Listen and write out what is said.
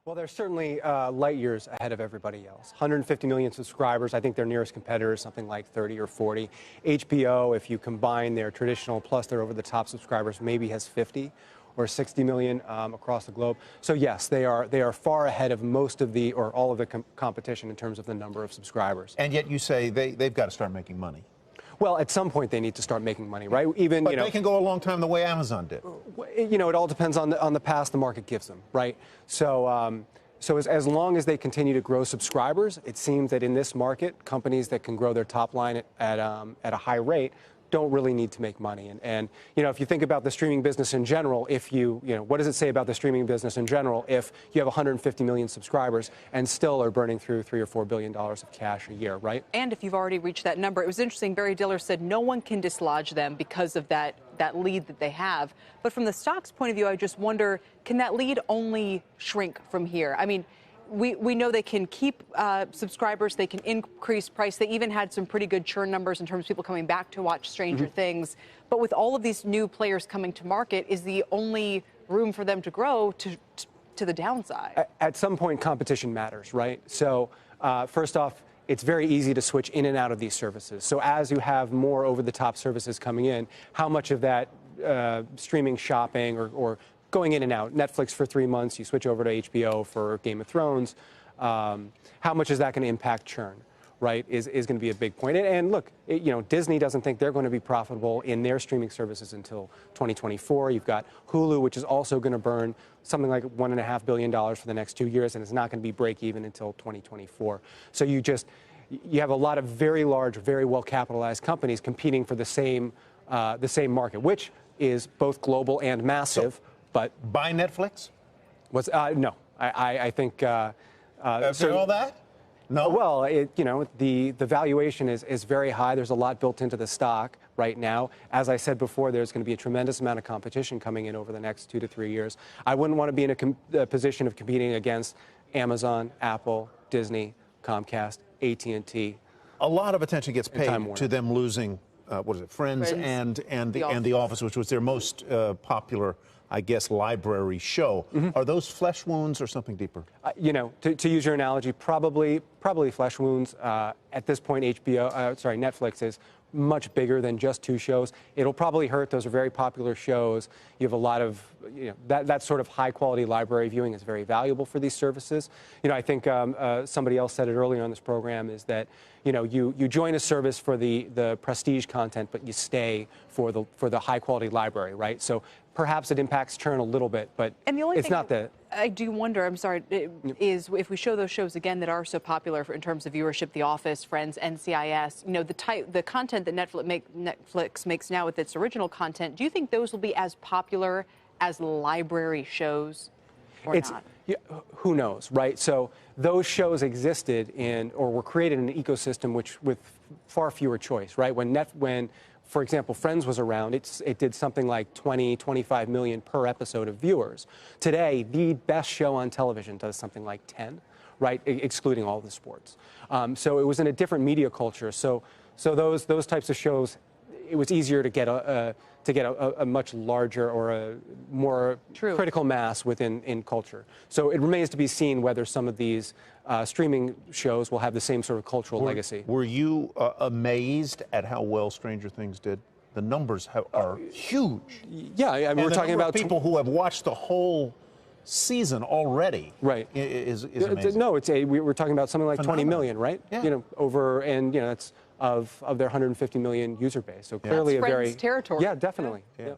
Well, they're certainly light years ahead of everybody else. 150 million subscribers. I think their nearest competitor is something like 30 or 40. HBO, if you combine their traditional plus their over-the-top subscribers, maybe has 50 or 60 million across the globe. So yes, they are far ahead of most of the or all of the competition in terms of the number of subscribers. And yet you say they've got to start making money. Well, at some point they need to start making money, right? Even but they can go a long time the way Amazon did. It all depends on the path the market gives them, right? So as long as they continue to grow subscribers, it seems that in this market, companies that can grow their top line at a high rate don't really need to make money. And if you think about the streaming business in general, what does it say about the streaming business in general if you have 150 million subscribers and still are burning through $3 or $4 billion of cash a year, right? And if you've already reached that number, it was interesting. Barry Diller said no one can dislodge them because of that lead that they have. But from the stock's point of view, I just wonder, can that lead only shrink from here? I mean, we know they can keep subscribers, they can increase price. They even had some pretty good churn numbers in terms of people coming back to watch Stranger Things. But with all of these new players coming to market, is the only room for them to grow to the downside? At some point, competition matters, right? So first off, it's very easy to switch in and out of these services. So as you have more over-the-top services coming in, how much of that streaming shopping or going in and out, Netflix for 3 months, you switch over to HBO for Game of Thrones, how much is that going to impact churn, right, is going to be a big point. And look, Disney doesn't think they're going to be profitable in their streaming services until 2024. You've got Hulu, which is also going to burn something like $1.5 billion for the next 2 years, and it's not going to be break even until 2024. So you have a lot of very large, very well-capitalized companies competing for the same market, which is both global and massive. But buy Netflix? No, I think. After all that? No. Well, the valuation is very high. There's a lot built into the stock right now. As I said before, there's going to be a tremendous amount of competition coming in over the next 2 to 3 years. I wouldn't want to be in a position of competing against Amazon, Apple, Disney, Comcast, AT&T. A lot of attention gets paid to them losing. What is it? Friends and The Office, which was their most popular, I guess, library show. Are those flesh wounds or something deeper? To use your analogy, probably flesh wounds. At this point, Netflix is much bigger than just 2 shows. It'll probably hurt. Those are very popular shows. You have a lot of, that sort of high-quality library viewing is very valuable for these services. I think somebody else said it earlier on this program is that, you join a service for the prestige content, but you stay for the high-quality library, right? So perhaps it impacts churn a little bit, but it's not that. I do wonder, I'm sorry, is if we show those shows again that are so popular in terms of viewership, The Office, Friends, NCIS, the content that Netflix makes now with its original content, do you think those will be as popular as library shows or not? Who knows, right? So those shows existed or were created in an ecosystem with far fewer choice, right? When for example, Friends was around, it did something like 20, 25 million per episode of viewers. Today, the best show on television does something like 10, right, excluding all the sports. So it was in a different media culture. So those types of shows, it was easier to get a much larger or a more critical mass in culture. So it remains to be seen whether some of these streaming shows will have the same sort of cultural legacy. Were you amazed at how well Stranger Things did? The numbers are huge. Yeah, I mean, we're talking about people who have watched the whole season already. Right. Is amazing. No, we're talking about something like 20 million, right? Yeah. That's of their 150 million user base. So clearly That's Friends territory. Yeah, definitely. Yeah.